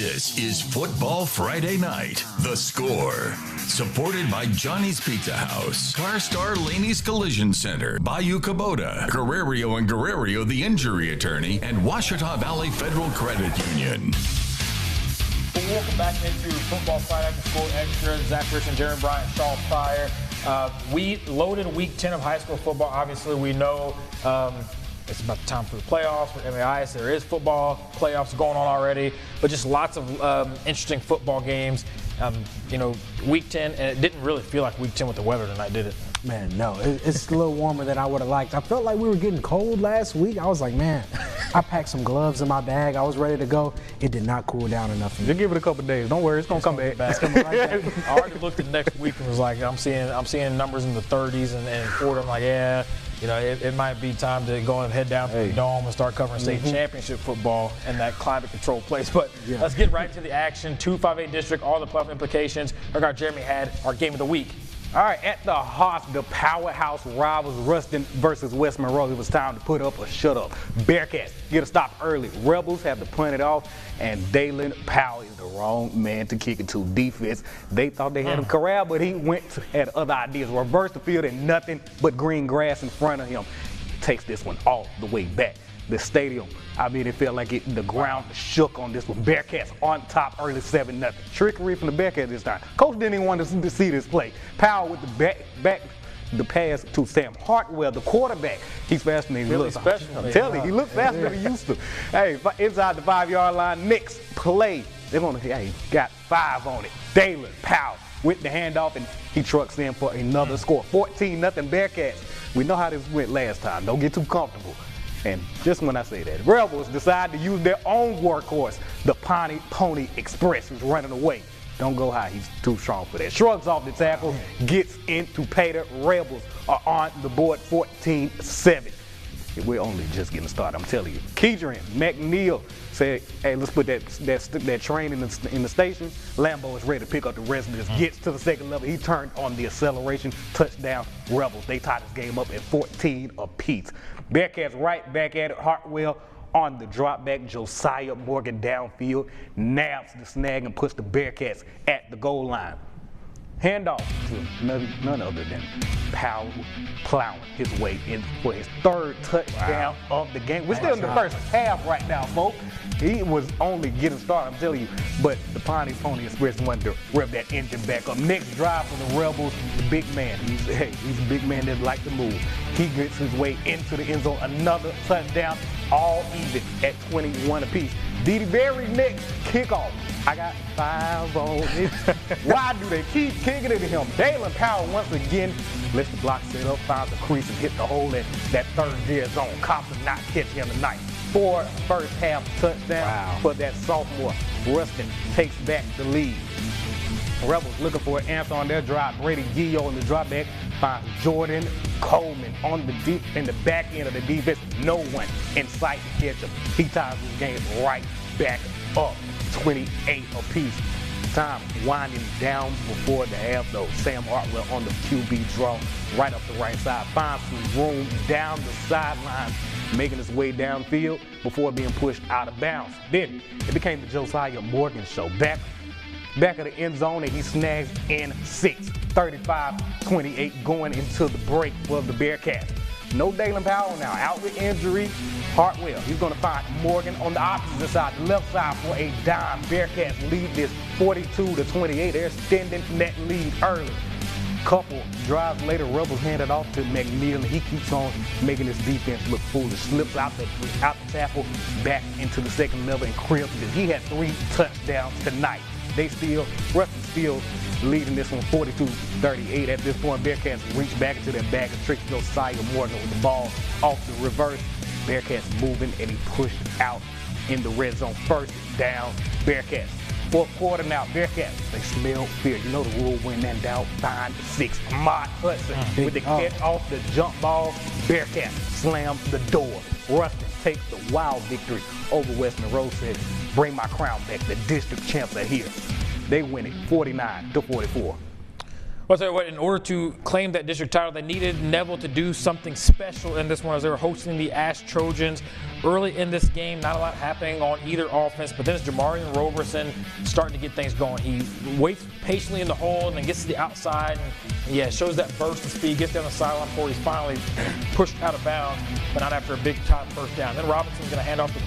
This is Football Friday Night, The Score. Supported by Johnny's Pizza House, CarStar Laney's Collision Center, Bayou Kubota, Guerrero and Guerrero the Injury Attorney, and Washita Valley Federal Credit Union. Welcome back into Football Friday Night, The Score Extra. Zach Rich and Darren Bryant, Shaw Pryor. We loaded week 10 of high school football. Obviously, we know it's about the time for the playoffs for MAIs. There is football playoffs going on already, but just lots of interesting football games. Week 10, and it didn't really feel like week 10 with the weather tonight, did it? Man, no. It's a little warmer than I would have liked. I felt like we were getting cold last week. I was like, man, I packed some gloves in my bag. I was ready to go. It did not cool down enough. Just give it a couple of days. Don't worry, it's gonna come back. It's coming right back. I already looked at next week and was like, I'm seeing numbers in the 30s and 40. I'm like, yeah. It might be time to go and head down to the Dome and start covering state championship football in that climate-controlled place. But let's get right to the action. 258 district, all the playoff implications. Our guy Jeremy had our game of the week. All right, at the heart, the powerhouse rivals Ruston versus West Monroe. It was time to put up or shut up. Bearcats get a stop early. Rebels have to punt it off, and Dalen Powell is the wrong man to kick it to. Defense, they thought they had him corralled, but he had other ideas. Reverse the field and nothing but green grass in front of him. Takes this one all the way back. The stadium, it felt like the ground shook on this one. Bearcats on top early 7-0. Trickery from the Bearcats this time. Coach didn't even want to see this play. Powell with the pass to Sam Hartwell, the quarterback. He's faster than he looks. I'm telling you, he looks faster than he used to. Hey, inside the 5-yard line, next play. Got 5 on it. Dalen Powell with the handoff, and he trucks in for another score. 14-0 Bearcats. We know how this went last time. Don't get too comfortable. And just when I say that, Rebels decide to use their own workhorse. The Pony Express was running away. Don't go high, he's too strong for that. Shrugs off the tackle, gets into pay the Rebels are on the board 14-7. We're only just getting started, I'm telling you. Kedron McNeil said, hey, let's put that train in the station. Lambo is ready to pick up the rest of this. Gets to the second level. He turned on the acceleration. Touchdown, Rebels. They tied this game up at 14 apiece. Bearcats right back at it. Hartwell on the drop back. Josiah Morgan downfield. Nabs the snag and puts the Bearcats at the goal line. Handoff to none other than Powell plowing his way in for his 3rd touchdown of the game. We're still in the first half right now, folks. He was only getting started, I'm telling you. But the Pony Express wanted to rev that engine back up. Next drive for the Rebels, the big man. He's a big man that likes to move. He gets his way into the end zone. Another touchdown, all even at 21 apiece. The very next kickoff. I got 5 on it. Why do they keep kicking it to him? Dalen Powell once again lets the block set up, finds the crease and hit the hole in that 3rd year zone. Compton not catch him tonight. 4 first half touchdowns for that sophomore. Ruston takes back the lead. Rebels looking for an answer on their drive. Brady Gillo in the drop back finds Jordan Coleman on in the back end of the defense. No one in sight to catch him. He ties this game right back up. 28 apiece. Time winding down before the half though. Sam Hartwell on the QB draw right up the right side. Finds some room down the sideline, making his way downfield before being pushed out of bounds. Then it became the Josiah Morgan show. Back of the end zone, and he snags in 6. 35-28 going into the break for the Bearcats. No Dalen Powell now, out with injury. Hartwell, he's going to find Morgan on the opposite side, the left side for a dime. Bearcats lead this 42-28. They're extending that lead early. Couple drives later, Rebels hand it off to McNeil, and he keeps on making his defense look foolish. Slips out the tackle, back into the second level, and cribs it. He had 3 touchdowns tonight. Ruston still leading this one 42-38. At this point, Bearcats reach back into their bag and trick Josiah Morgan with the ball off the reverse. Bearcats moving, and he pushed out in the red zone. 1st down, Bearcats. 4th quarter now, Bearcats, they smell fear. You know the rule when in doubt, 5-6. Ahmad Hudson with the catch off the jump ball. Bearcats slam the door. Ruston takes the wild victory over West Monroe. Said, bring my crown back. The district champs are here. They win it 49-44. I'll tell you what, in order to claim that district title, they needed Neville to do something special in this one as they were hosting the Ash Trojans. Early in this game, not a lot happening on either offense, but then it's Jamarian Roberson starting to get things going. He waits patiently in the hole and then gets to the outside and yeah, shows that burst of speed, gets down the sideline before he's finally pushed out of bounds, but not after a big time first down. Then Robinson's going to hand off to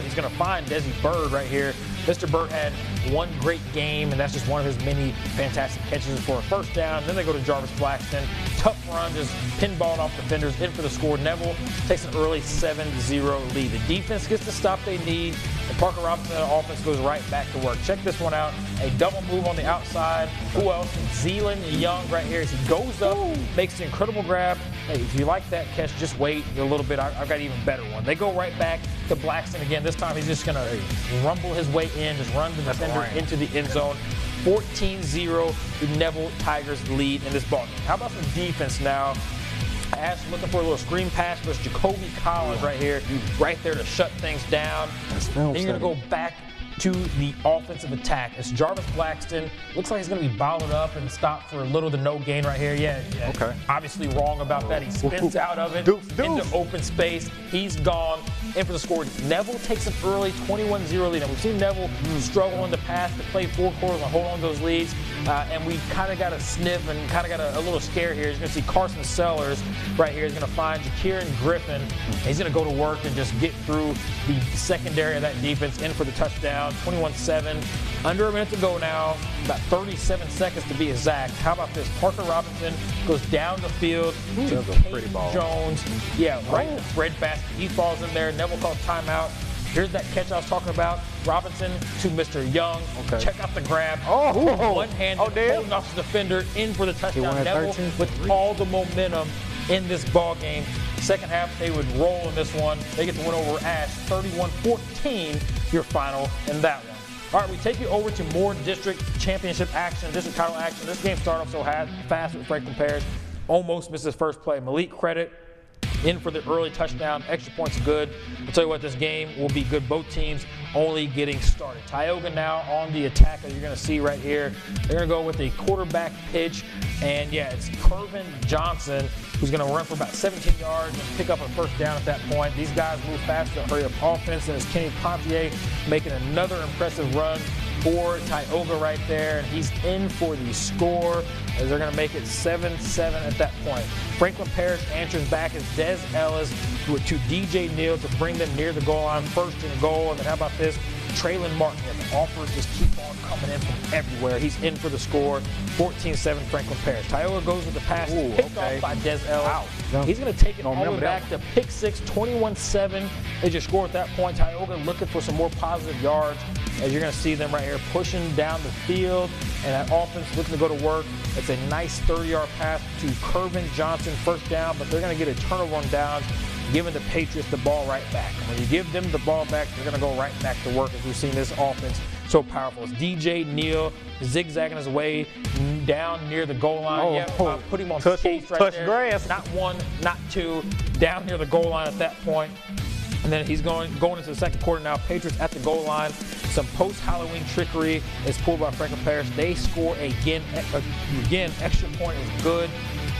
he's going to find Desi Bird right here. Mr. Bird had one great game, and that's just one of his many fantastic catches for a first down. Then they go to Jarvis Blackston. Tough run, just pinballed off defenders, in for the score. Neville takes an early 7-0 lead. The defense gets the stop they need, and Parker Robinson and the offense goes right back to work. Check this one out. A double move on the outside. Who else? Zealand Young right here as he goes up, makes an incredible grab. Hey, if you like that catch, just wait a little bit. I've got an even better one. They go right back to Blackston again. This time he's just going to rumble his way in, just run the defender into the end zone. 14-0, the Neville Tigers lead in this ball game. How about some defense now? Ash looking for a little screen pass versus Jacoby Collins right here, right there to shut things down. Then you're going to go back to the offensive attack. It's Jarvis Blackston. Looks like he's going to be bottled up and stopped for a little to no gain right here. Yeah. Okay. Obviously wrong about that. He spins out of it into open space. He's gone. In for the score. Neville takes an early 21-0 lead. And we've seen Neville struggle in the past to play 4 quarters and hold on to those leads. And we kind of got a sniff and kind of got a little scare here. You're going to see Carson Sellers right here. He's going to find Jakiran Griffin. He's going to go to work and just get through the secondary of that defense. In for the touchdown. 21-7. Under a minute to go now. About 37 seconds to be exact. How about this? Parker Robinson goes down the field to Caden Jones. Yeah, right. The bread basket. He falls in there. Neville calls timeout. Here's that catch I was talking about. Robinson to Mr. Young. Okay. Check out the grab. One hand holding off the defender, in for the touchdown. Neville with all the momentum in this ball game. Second half, they would roll in this one. They get the win over Ash, 31-14, your final in that one. All right, we take you over to more district championship action, district title action. This game started off so fast with Franklin Parish. Almost missed his first play. Malik Credit in for the early touchdown. Extra points good. I'll tell you what, this game will be good. Both teams only getting started. Tioga now on the attack, as you're going to see right here. They're going to go with a quarterback pitch. And yeah, it's Kervin Johnson who's going to run for about 17 yards and pick up a first down at that point. These guys move fast to hurry up offense. And it's Kenny Pontier making another impressive run for Tioga right there. And he's in for the score as they're going to make it 7-7 at that point. Franklin Parish answers back as Des Ellis to DJ Neal to bring them near the goal line, 1st and goal. And then how about this? Traylon Martin. The offers just keep on coming in from everywhere. He's in for the score, 14-7 Franklin Parish. Tioga goes with the pass, picked off by Des Ellis. He's going to take it all the way back to pick 6, 21-7. They just score at that point. Tioga looking for some more positive yards, as you're going to see them right here pushing down the field. And that offense looking to go to work. It's a nice 30-yard pass to Kervin Johnson, first down, but they're going to get a turnover on downs, giving the Patriots the ball right back. And when you give them the ball back, they're going to go right back to work, as we've seen this offense so powerful. It's DJ Neal zigzagging his way down near the goal line. Put him on skates right there. Grass. Not one, not two, down near the goal line at that point. And then he's going into the second quarter now. Patriots at the goal line. Some post-Halloween trickery is pulled by Franklin Parish. They score again. Extra point is good.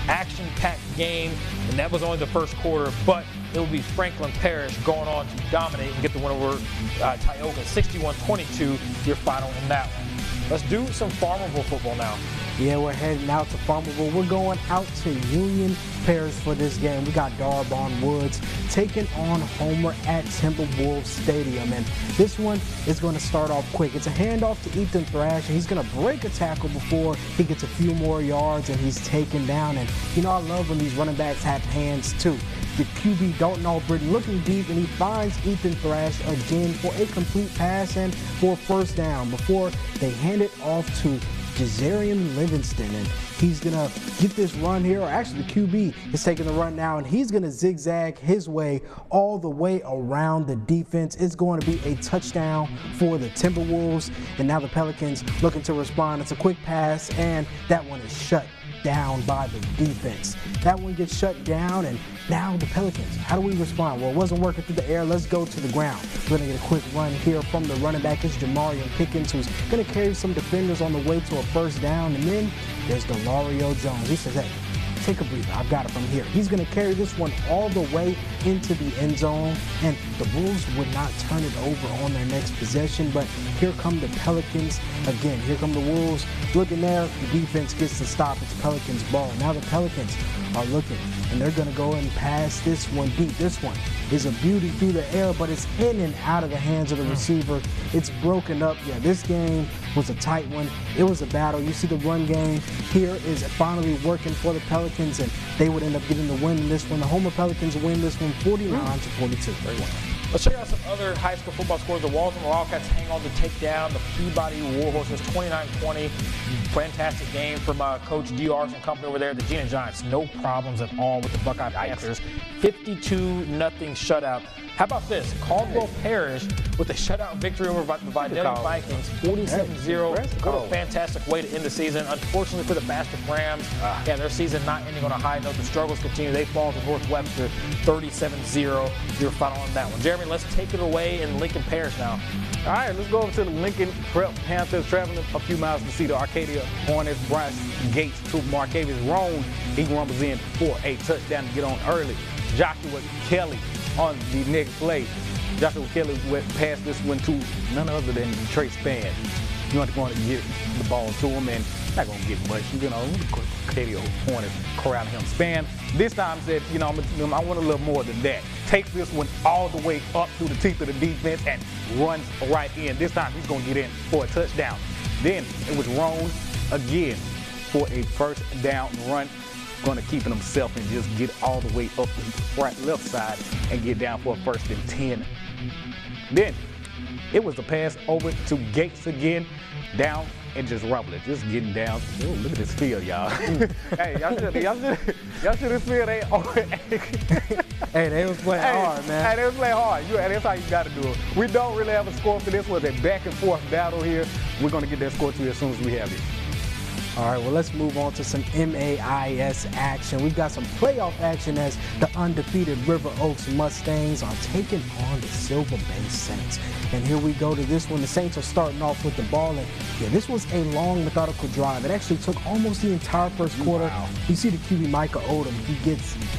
Action-packed game, and that was only the first quarter, but it will be Franklin Parish going on to dominate and get the win over Tioga, 61-22, your final in that one. Let's do some Farmerville football now. Yeah, we're heading out to Farmerville. We're going out to Union Parish for this game. We got Darbon Woods taking on Homer at Timberwolves Stadium. And this one is going to start off quick. It's a handoff to Ethan Thrash, and he's going to break a tackle before he gets a few more yards and he's taken down. And, you know, I love when these running backs have hands, too. The QB, Dalton Albritton, looking deep, and he finds Ethan Thrash again for a complete pass and for a first down before they hand it off to Jazarian Livingston, and he's going to get this run here, or actually the QB is taking the run now, and he's going to zigzag his way all the way around the defense. It's going to be a touchdown for the Timberwolves, and now the Pelicans looking to respond. It's a quick pass, and that one is shut down by the defense. That one gets shut down, and Now the Pelicans, how do we respond? Well, it wasn't working through the air. Let's go to the ground. We're going to get a quick run here from the running back. It's Jamarian Pickens, who's going to carry some defenders on the way to a first down. And then there's Delario Jones. He says, hey, take a breather. I've got it from here. He's going to carry this one all the way into the end zone, and the Wolves would not turn it over on their next possession, but here come the Pelicans again. Here come the Wolves looking there. The defense gets to stop. It's Pelicans ball. Now the Pelicans are looking, and they're going to go and pass this one deep. This one is a beauty through the air, but it's in and out of the hands of the receiver. It's broken up. Yeah, this game was a tight one. It was a battle. You see the run game here is finally working for the Pelicans, and they would end up getting the win in this one. The Homer Pelicans win this one 49-42. Very well. Let's show you some other high school football scores. The Walton Wildcats hang on to take down the Peabody Warhorses 29-20. Fantastic game from Coach D.R. and company over there. The Gina Giants, no problems at all with the Buckeye Panthers. 52-0 shutout. How about this? Caldwell Parish with a shutout victory over the Vidalia Vikings, 47-0. What a fantastic way to end the season. Unfortunately for the Bastrop Rams, their season not ending on a high note. The struggles continue. They fall to North Webster, 37-0. Your final on that one. Jeremy, let's take it away in Lincoln Parish now. All right, let's go over to the Lincoln Prep Panthers, traveling a few miles to see the Arcadia Hornets. Bryce Gates to Marcavius Roan. He rumbles in for a touchdown to get on early. Joshua Kelly on the next play. Joshua Kelly went past this one to none other than Trey Spann. You want to go and get the ball to him, and not going to get much. Arcadia Hornets corralling him. Spann this time said, I want a little more than that. Takes this one all the way up through the teeth of the defense and runs right in. This time he's going to get in for a touchdown. Then it was Roan again for a first down run. Going to keep it himself and just get all the way up the left side and get down for a 1st and 10. Then it was the pass over to Gates again, down and just rumble it, just getting down. Oh, look at this field, y'all. Hey, y'all should have feel they. Hey, they was playing hard, man. Hey, they was playing hard. That's how you got to do it. We don't really have a score for this. It was a back and forth battle here. We're going to get that score to you as soon as we have it. All right, well, let's move on to some MAIS action. We've got some playoff action as the undefeated River Oaks Mustangs are taking on the Silver Bay Saints. And here we go to this one. The Saints are starting off with the ball. And this was a long, methodical drive. It actually took almost the entire first quarter. Wow. You see the QB, Micah Odom. He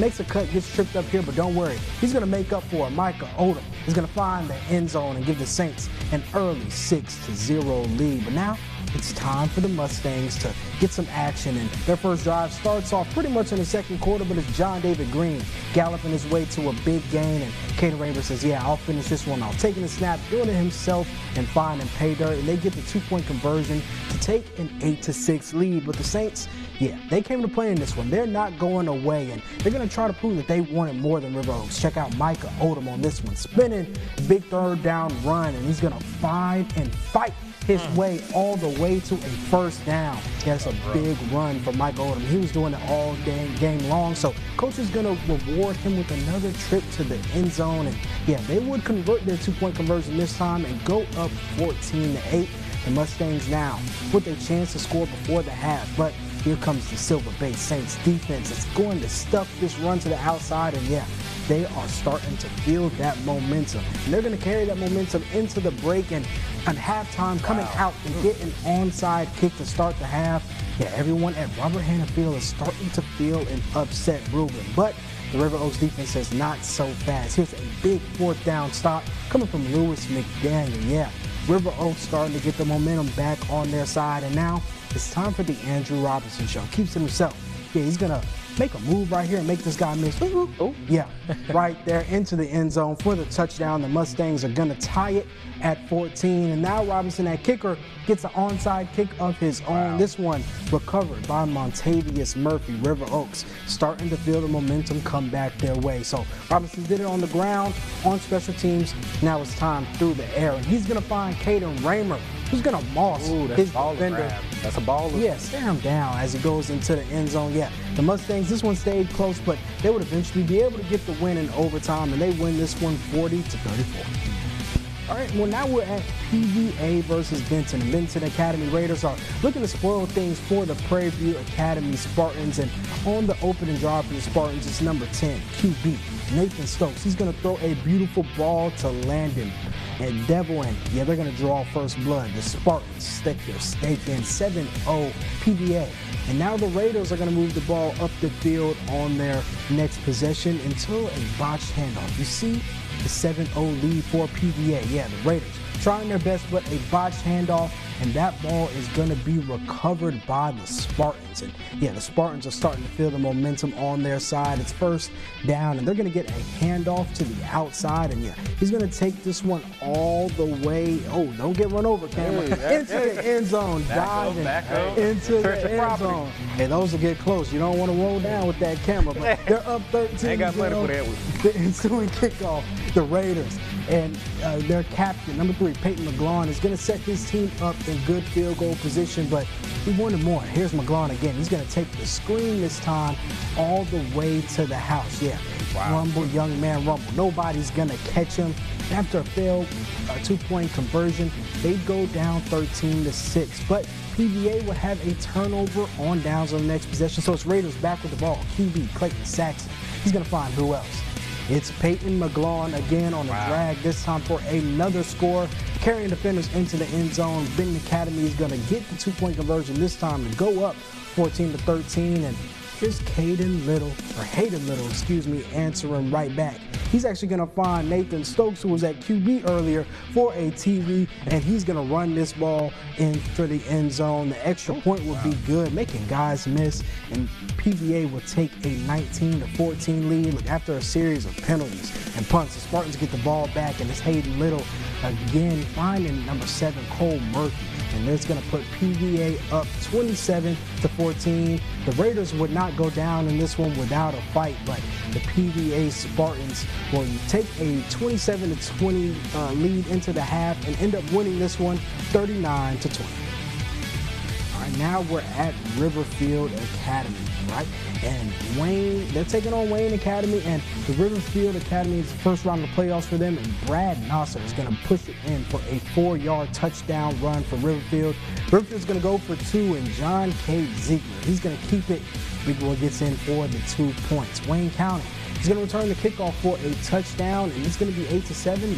makes a cut, gets tripped up here, but don't worry. He's going to make up for it. Micah Odom is going to find the end zone and give the Saints an early 6-0 lead. But now it's time for the Mustangs to get some action, and their first drive starts off pretty much in the second quarter, but it's John David Green galloping his way to a big gain, and Caden Raver says, I'll finish this one off. Taking the snap, doing it himself, and finding pay dirt, and they get the 2-point conversion to take an 8-6 lead. But the Saints, they came to play in this one. They're not going away, and they're going to try to prove that they wanted more than River Oaks. Check out Micah Odom on this one, spinning, big third down run, and he's going to find and fight his way all the way to a first down. That's a big run for Mike Odom. He was doing it all game long. So coach is going to reward him with another trip to the end zone. And they would convert their 2-point conversion this time and go up 14-8. The Mustangs now with a chance to score before the half. But here comes the Silver Bay Saints defense. It's going to stuff this run to the outside, and they are starting to feel that momentum. And they're going to carry that momentum into the break, and at halftime coming out and get an onside kick to start the half. Everyone at Robert Hanna Field is starting to feel an upset Ruben. But the River Oaks defense says not so fast. Here's a big 4th down stop coming from Lewis McDaniel. River Oaks starting to get the momentum back on their side, and now it's time for the Andrew Robinson show. Keeps it himself. He's going to make a move right here and make this guy miss. Right there into the end zone for the touchdown. The Mustangs are going to tie it at 14. And now Robinson, at kicker, gets an onside kick of his own. This one recovered by Montavious Murphy. River Oaks starting to feel the momentum come back their way. So Robinson did it on the ground, on special teams. Now it's time through the air. And he's going to find Caden Raymer, who's going to moss his defender. That's a baller. Stare him down as he goes into the end zone. The Mustangs, this one stayed close, but they would eventually be able to get the win in overtime, and they win this one 40-34. All right, well, now we're at PVA versus Benton. And Benton Academy Raiders are looking to spoil things for the Prairie View Academy Spartans. And on the opening drive for the Spartans, it's number 10, QB, Nathan Stokes. He's going to throw a beautiful ball to Landon and Devil. And, yeah, they're going to draw first blood. The Spartans stick their stake in 7-0 PVA. And now the Raiders are going to move the ball up the field on their next possession until a botched handoff. You see the 7-0 lead for PVA. Yeah, the Raiders trying their best, but a botched handoff, and that ball is going to be recovered by the Spartans. And yeah, the Spartans are starting to feel the momentum on their side. It's first down, and they're going to get a handoff to the outside. And yeah, he's going to take this one all the way. Oh, don't get run over, Cameron. Into the end zone, diving into the end zone. Hey, those will get close. You don't want to roll down with that camera, but they're up 13. Ain't got money for that one. The ensuing kickoff, the Raiders and their captain, number 3, Peyton McGlawn, is going to set his team up in good field goal position, but he wanted more. Here's McGlawn again. He's going to take the screen this time all the way to the house. Yeah, rumble, young man, rumble. Nobody's going to catch him. After a failed 2-point conversion, they go down 13-6, but PVA would have a turnover on downs on the next possession, so it's Raiders back with the ball. QB, Clayton Saxon. He's going to find who else? It's Peyton McGlawn again on the drag, this time for another score, carrying defenders into the end zone. Benton Academy is going to get the 2-point conversion this time to go up 14-13. And here's Hayden Little, answering right back. He's actually going to find Nathan Stokes, who was at QB earlier, for a TV, and he's going to run this ball in for the end zone. The extra point will be good, making guys miss, and PVA will take a 19-14 lead. Look, after a series of penalties and punts, the Spartans get the ball back, and it's Hayden Little again finding number 7, Cole Murphy. And that's going to put PVA up 27-14. The Raiders would not go down in this one without a fight, but the PVA Spartans will take a 27-20 lead into the half and end up winning this one 39-20. All right, now we're at Riverfield Academy, right? And Wayne, they're taking on Wayne Academy, and the Riverfield Academy is the first round of the playoffs for them, and Brad Nasser is going to push it in for a 4-yard touchdown run for Riverfield. Riverfield's going to go for 2, and John K. Ziegler, he's going to keep it. Big Boy gets in for the 2 points. Wayne County, he's going to return the kickoff for a touchdown, and it's going to be 8-7.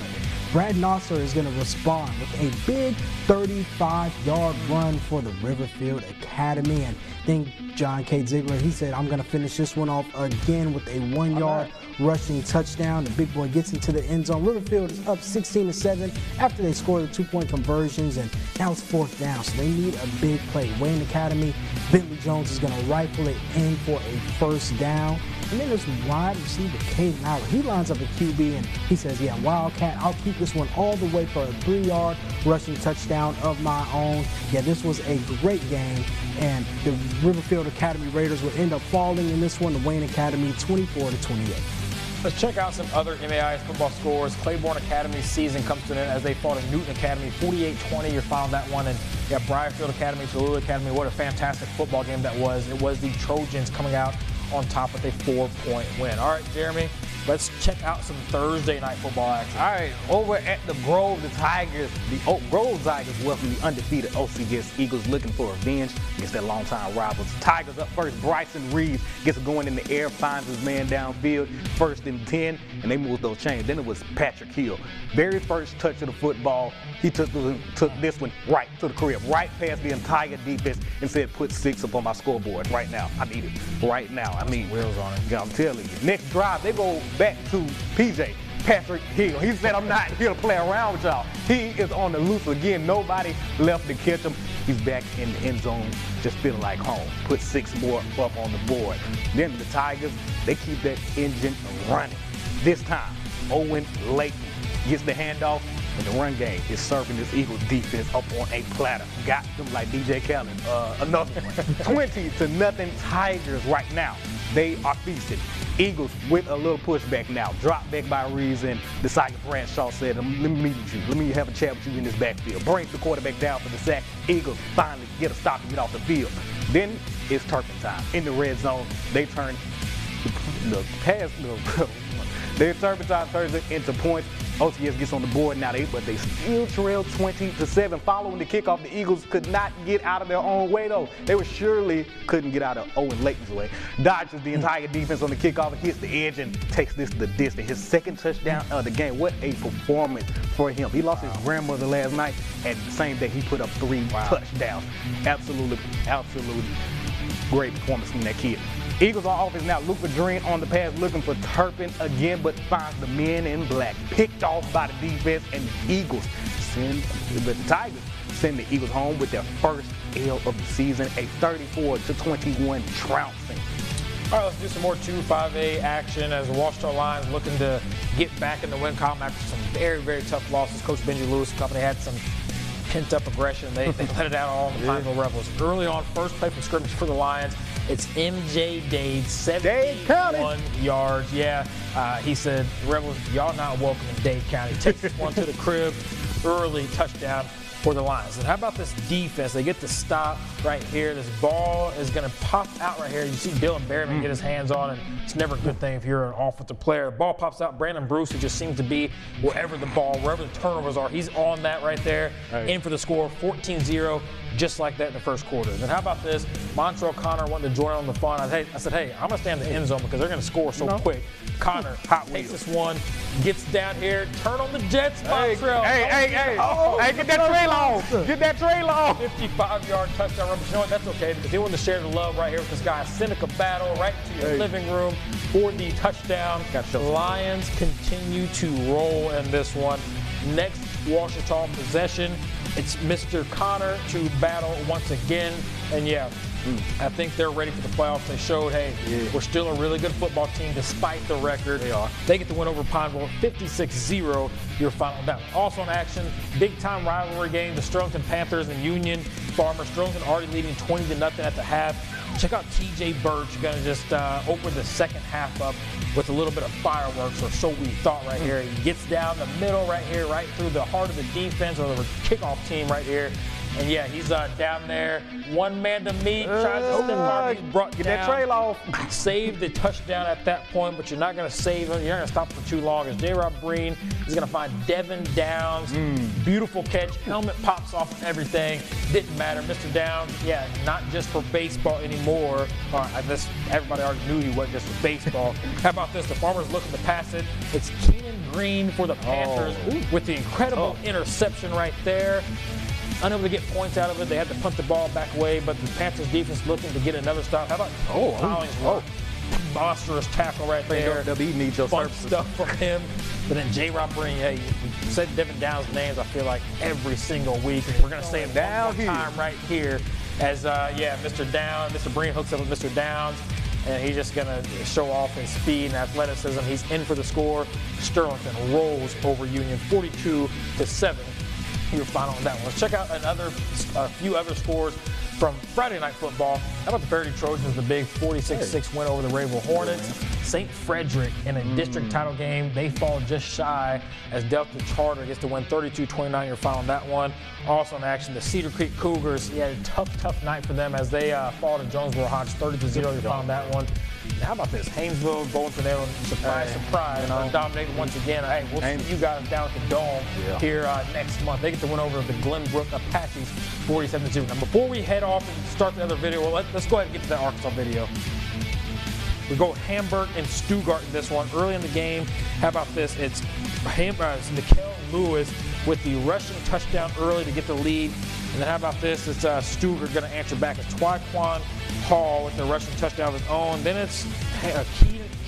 Brad Nasser is going to respond with a big 35-yard run for the Riverfield Academy. And then John K. Ziegler, he said, I'm going to finish this one off again with a 1-yard rushing touchdown. The big boy gets into the end zone. Riverfield is up 16-7 after they score the 2-point conversions, and now it's 4th down, so they need a big play. Wayne Academy, Bentley Jones is going to rifle it in for a 1st down. And then there's wide receiver Caden Howard. He lines up a QB, and he says, yeah, Wildcat, I'll keep this one all the way for a 3-yard rushing touchdown of my own. Yeah, this was a great game, and the Riverfield Academy Raiders would end up falling in this one to Wayne Academy 24-28. Let's check out some other MAIS football scores. Claiborne Academy's season comes to an end as they fought at Newton Academy 48-20. You're following that one. And yeah, Briarfield Academy, Tallulah Academy, what a fantastic football game that was. It was the Trojans coming out on top with a 4-point win. All right, Jeremy, let's check out some Thursday night football action. All right, over at the Grove, the Grove Tigers welcome the undefeated OCS Eagles, looking for revenge against their longtime rivals. Tigers up first. Bryson Reeves gets going in the air, finds his man downfield, 1st and 10, and they move those chains. Then it was Patrick Hill. Very first touch of the football, he took this one right to the crib, right past the entire defense, and said, put 6 up on my scoreboard right now. I need it right now. I mean, wheels on it. Yeah, I'm telling you. Next drive, they go back to PJ, Patrick Hill. He said, I'm not here to play around with y'all. He is on the loose again. Nobody left to catch him. He's back in the end zone, just feeling like home. Put 6 more up on the board. Then the Tigers, they keep that engine running. This time, Owen Layton gets the handoff, and the run game is serving this Eagles defense up on a platter. Got them like DJ Khaled. Another 20-0 Tigers right now. They are feasting. Eagles with a little pushback now. Drop back by Reeves, and the Tiger Bradshaw said, let me meet with you. Let me have a chat with you in this backfield. Brings the quarterback down for the sack. Eagles finally get a stop and get off the field. Then it's turpentine. In the red zone, they turn the turpentine Thursday into points. OTS gets on the board now, but they still trail 20-7. Following the kickoff, the Eagles could not get out of their own way, though. They surely couldn't get out of Owen Layton's way. Dodges the entire defense on the kickoff, hits the edge, and takes this the distance. His second touchdown of the game. What a performance for him. He lost his grandmother last night, and the same day he put up 3 touchdowns. Absolutely great performance from that kid. Eagles on offense now. Luke Vadrine on the pass looking for Turpin again, but finds the men in black. Picked off by the defense, and the Tigers send the Eagles home with their first L of the season, a 34-21 trouncing. All right, let's do some more 2-5A action as the Washita Lions looking to get back in the win column after some very, very tough losses. Coach Benji Lewis and company had some pent-up aggression. They let it out all on the Pineville Rebels. Early on, first play from scrimmage for the Lions. It's MJ Dade, 71 yards. Yeah, he said, Rebels, y'all not welcome in Dade County. Takes this one to the crib. Early touchdown for the Lions. And how about this defense? They get the stop right here. This ball is going to pop out right here. You see Dylan Berryman get his hands on, and it's never a good thing if you're an offensive player. The ball pops out. Brandon Bruce, who just seems to be wherever the turnovers are, he's on that right there. In for the score, 14-0, just like that in the first quarter. Then how about this? Montrell Connor wanted to join on the fun. I said, hey, I'm going to stay in the end zone because they're going to score so quick. Connor takes this one, gets down here, turn on the Jets, Montrell. Hey, get that trail off. Get that trail off. 55-yard touchdown run. But you know what? That's okay because they want to share the love right here with this guy. Seneca Battle right to your living room for the touchdown. Lions continue to roll in this one. Next Washita possession, it's Mr. Connor to battle once again. And yeah, I think they're ready for the playoffs. They showed, hey, we're still a really good football team despite the record. They are. They get the win over Pineville, 56-0, your final down. Also in action, big-time rivalry game, the Sterlington Panthers and Union Farmers. Sterlington already leading 20-0 at the half. Check out TJ Birch, going to just open the second half up with a little bit of fireworks, or so we thought right here. He gets down the middle right here, right through the heart of the defense or the kickoff team right here. And yeah, he's down there, one man to meet, tries to step on, he's brought get down. that trail off. Save the touchdown at that point, but you're not going to save him. You're not going to stop for too long. As J-Rob Breen is going to find Devin Downs. Beautiful catch. Helmet pops off and everything. Didn't matter. Mr. Downs, yeah, not just for baseball anymore. I guess everybody already knew he wasn't just for baseball. How about this? The Farmers looking to pass it. It's Keenan Green for the Panthers with the incredible interception right there. Unable to get points out of it. They had to punt the ball back away, but the Panthers defense looking to get another stop. How about Collinsworth? Monstrous tackle right there. WWE needs your fun services. stuff from him. But then J-Rob Breen, hey, you said Devin Downs' names, I feel like, every single week. And we're going to say it down time right here as, Mr. Breen hooks up with Mr. Downs. And he's just going to show off his speed and athleticism. He's in for the score. Sterlington rolls over Union 42-7. Your final on that one. Let's check out a few other scores from Friday Night Football. How about the Faraday Trojans, the big 46-6 win over the Rayville Hornets. St. Frederick in a district title game. They fall just shy as Delta Charter gets to win 32-29, your final on that one. Also in action, the Cedar Creek Cougars. Yeah, a tough night for them as they fall to Jonesboro Hawks 30-0, your final on that one. How about this? Haynesville going for their surprise, dominated once again. Hey, we'll see you guys down at the Dome here next month. They get the win over the Glenbrook Apaches 47-0. Now, before we head off and start the other video, let's go ahead and get to that Arkansas video. We go Hamburg and Stuttgart in this one. Early in the game, how about this? It's Nikel Lewis with the rushing touchdown early to get the lead. And then how about this? It's Stuttgart going to answer back. It's Twyquan Hall with the rushing touchdown of his own. Then it's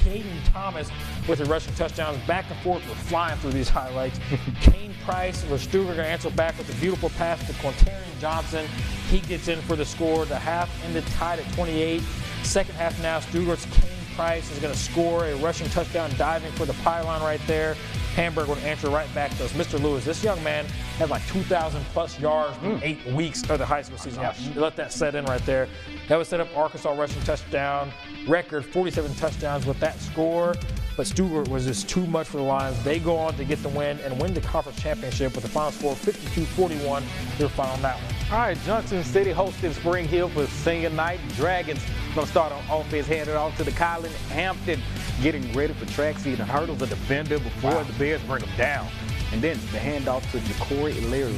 Caden Thomas with the rushing touchdowns. Back and forth, we're flying through these highlights. Kane Price with Stuttgart going to answer back with a beautiful pass to Quintarian Johnson. He gets in for the score. The half ended tied at 28. Second half now, Stuttgart's Kane Price is going to score a rushing touchdown, diving for the pylon right there. Hamburg would answer right back to us. Mr. Lewis, this young man had like 2,000 plus yards in 8 weeks of the high school season. Let that set in right there. That would set up Arkansas rushing touchdown record, 47 touchdowns with that score. But Stuttgart was just too much for the Lions. They go on to get the win and win the conference championship with the final score 52-41. Their final on that one. All right, Johnson City hosting Spring Hill for senior night. Dragons going to start on offense, hand it off to the Colin Hampton getting ready for track season, hurdles a defender before the Bears bring them down. And then the handoff to Ja'Cory and Larry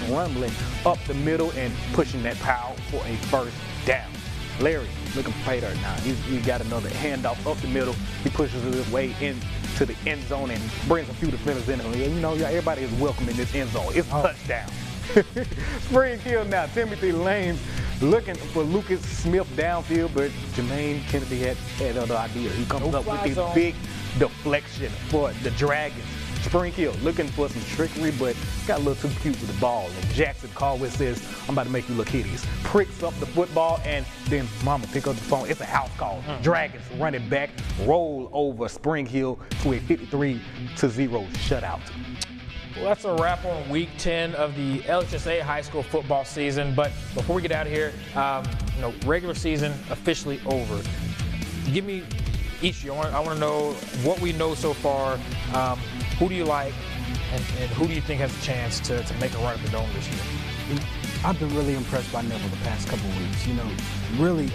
rumbling up the middle and pushing that power for a first down. Larry looking for pay dirt now. He got another handoff up the middle. He pushes his way into the end zone and brings a few defenders in. You know, everybody is welcome in this end zone. It's a touchdown. Spring Hill now. Timothy Lanes looking for Lucas Smith downfield, but Jermaine Kennedy had another idea. He comes up with this big deflection for the Dragons. Spring Hill looking for some trickery, but got a little too cute with the ball. And Jackson Caldwell says, I'm about to make you look hideous. Pricks up the football, and then Mama pick up the phone. It's a house call. Dragons run it back, roll over Spring Hill to a 53-0 shutout. Well, that's a wrap on Week 10 of the LHSA high school football season. But before we get out of here, regular season officially over. Give me each of you. I want to know what we know so far. Who do you like, and who do you think has a chance to make a run at the Dome this year? I've been really impressed by Neville the past couple of weeks. You know, really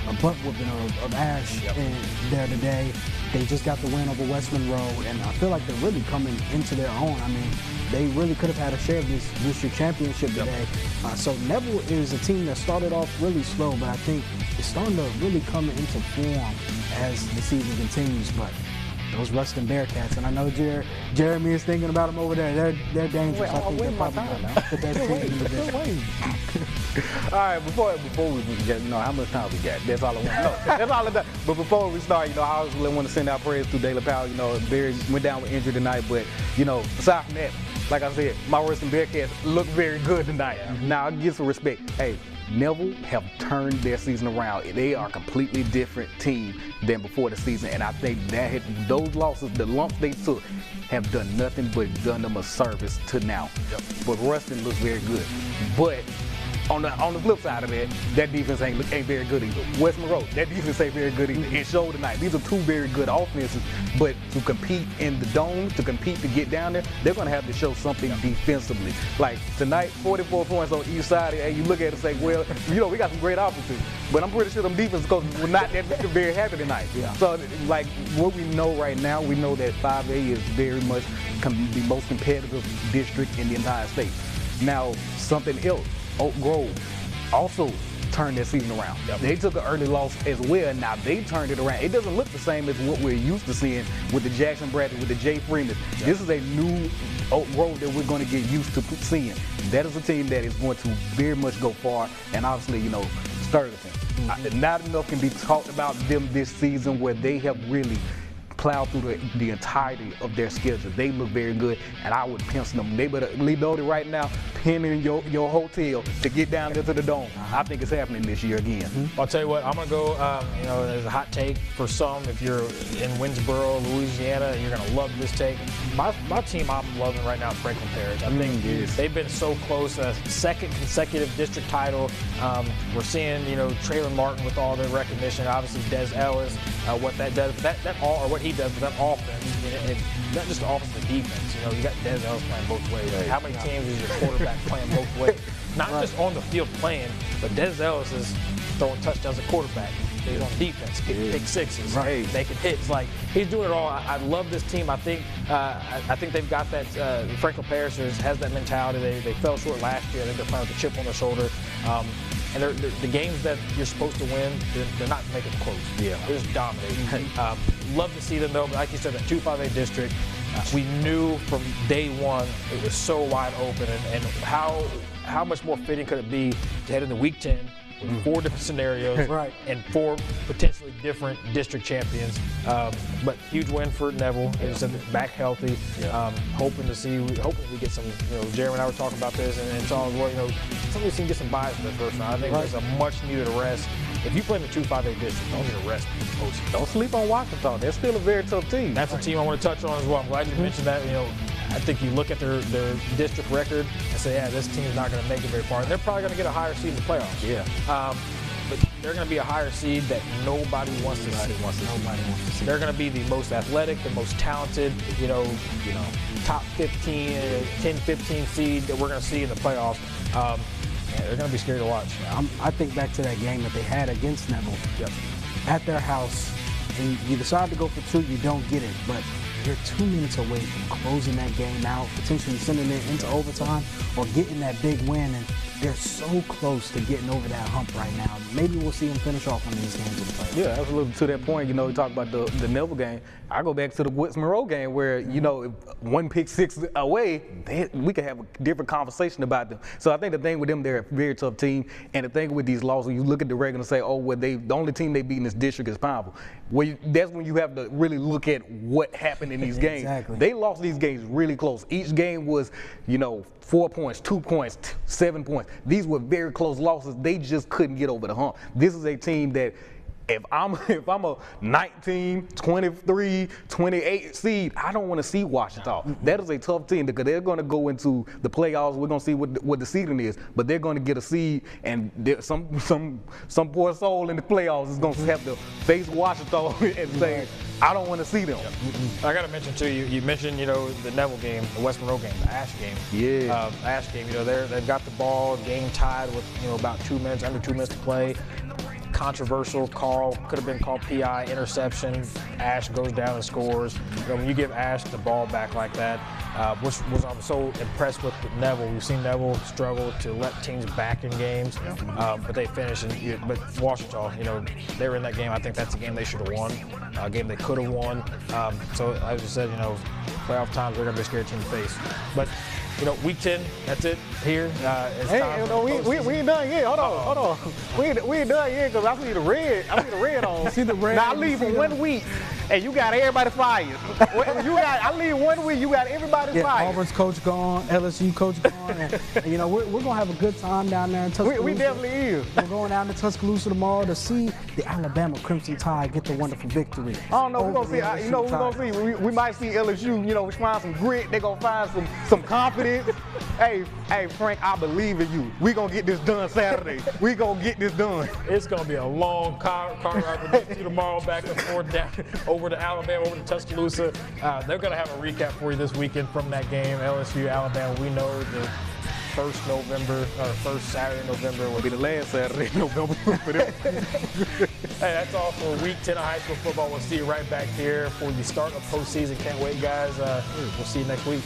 a butt whooping of Ash in there today. They just got the win over West Monroe, and I feel like they're really coming into their own. I mean, they really could have had a share of this district championship today. So Neville is a team that started off really slow, but I think it's starting to really come into form as the season continues. But those Ruston Bearcats, and I know Jeremy is thinking about them over there. They're dangerous. I think they're probably going to put that team in the division. All right, before we get, how much time we got? That's all I want to know. That's all I got. But before we start, I always want to send out prayers to Daily Powell. Barry went down with injury tonight, but aside from that, like I said, my Ruston Bearcats look very good tonight. Now, I'll give some respect. Hey, Neville have turned their season around. They are a completely different team than before the season, and I think that those losses, the lumps they took, have done nothing but done them a service to now. But Ruston looks very good. But on the flip side of that defense ain't very good either. West Monroe, that defense ain't very good either. It showed tonight. These are two very good offenses, but to compete in the Dome, to compete to get down there, they're going to have to show something defensively. Like tonight, 44 points on each side, and you look at it and say, well, we got some great offenses, but I'm pretty sure them defenses were not that very happy tonight. So, like, what we know right now, we know that 5A is very much the most competitive district in the entire state. Now, something else. Oak Grove also turned their season around. They took an early loss as well. Now they turned it around. It doesn't look the same as what we're used to seeing with the Jackson Bradley, with the Jay Freeman. This is a new Oak Grove that we're going to get used to seeing. That is a team that is going to very much go far, and obviously, Sturgeon. Not enough can be talked about them this season where they have really plowed through the entirety of their schedule. They look very good, and I would pencil them. They better load it right now, pin in your hotel to get down there to the Dome. I think it's happening this year again. I'll tell you what, I'm going to go, there's a hot take for some. If you're in Winsboro, Louisiana, you're going to love this take. My team I'm loving right now is Franklin Parish. I think they've been so close, a second consecutive district title. We're seeing, Traylon Martin with all the recognition, obviously Des Ellis, what that does, or what he does with that offense, and not just the offense, the defense. You got Des Ellis playing both ways. How many teams is your quarterback playing both ways? Not just on the field playing, but Des Ellis is throwing touchdowns at quarterback. He's on defense, pick sixes. They can hit. It's like he's doing it all. I love this team. I think they've got that. Franklin Parish has that mentality. They fell short last year. I think they're playing with a chip on their shoulder. And the games that you're supposed to win, they're not making it close. They're just dominating. Love to see them though, but like you said, that 2-5A district, we knew from day one it was so wide open, and how much more fitting could it be to head into Week 10 with 4 different scenarios and 4 potentially different district champions. But huge win for Neville. He's back healthy. Hoping we get some, Jeremy and I were talking about this and saw as well, some of these teams get some buys in the first round. I think there's a much needed rest. If you play in the 2-5A district, don't need a rest. Don't sleep on Washington. They're still a very tough team. That's a team I want to touch on as well. I'm glad you mentioned that. I think you look at their district record and say, this team's not going to make it very far. And they're probably going to get a higher seed in the playoffs. But they're going to be a higher seed that nobody wants to see. They're going to be the most athletic, the most talented, top 15, 10-15 seed that we're going to see in the playoffs. They're going to be scary to watch. I think back to that game that they had against Neville at their house. and you decide to go for 2, you don't get it. But you're 2 minutes away from closing that game out, potentially sending it into overtime or getting that big win. And they're so close to getting over that hump right now. Maybe we'll see them finish off one of these games in the playoffs. Yeah, absolutely. To that point, we talk about the Neville game. I go back to the Woods Monroe game where, if one pick six away, we could have a different conversation about them. So I think the thing with them, they're a very tough team. And the thing with these losses, you look at the record and say, the only team they beat in this district is Pineville. That's when you have to really look at what happened in these games. Exactly. They lost these games really close. Each game was, 4 points, 2 points, 7 points. These were very close losses. They just couldn't get over the hump. This is a team that if I'm a 19, 23, 28 seed, I don't want to see Washington. That is a tough team because they're going to go into the playoffs. We're going to see what the seeding is, but they're going to get a seed, and some poor soul in the playoffs is going to have to face Washington and say, I don't want to see them. I got to mention too. You mentioned the Neville game, the West Monroe game, the Ash game. Yeah. Ash game. They've got the ball, game tied with about 2 minutes, under 2 minutes to play. Controversial call, could have been called PI, interception. Ash goes down and scores. When you give Ash the ball back like that, which was I'm so impressed with Neville. We've seen Neville struggle to let teams back in games, but they finish. But Washington, they were in that game. I think that's a game they should have won, a game they could have won. So as you said, playoff times they're gonna be a scary team to face. But week 10, that's it here. It's time we ain't done yet. Hold on. We ain't done yet because I see the red. On. See the red. Now I leave for 1 week, and you got everybody fired. I leave 1 week, you got everybody fired. Auburn's coach gone, LSU coach gone, and we're gonna have a good time down there in Tuscaloosa. We definitely is. We're going down to Tuscaloosa tomorrow to see the Alabama Crimson Tide get the wonderful victory. I don't know. We're gonna see. We're gonna see. We might see LSU. Find some grit. They're gonna find some confidence. Hey, Frank, I believe in you. We gonna get this done Saturday. We gonna get this done. It's gonna be a long car ride tomorrow, back and forth down over to Alabama, over to Tuscaloosa. They're gonna have a recap for you this weekend from that game, LSU, Alabama. We know the first Saturday in November will Be the last Saturday in November for them. Hey, that's all for week 10 of high school football. We'll see you right back here for the start of postseason. Can't wait, guys. We'll see you next week.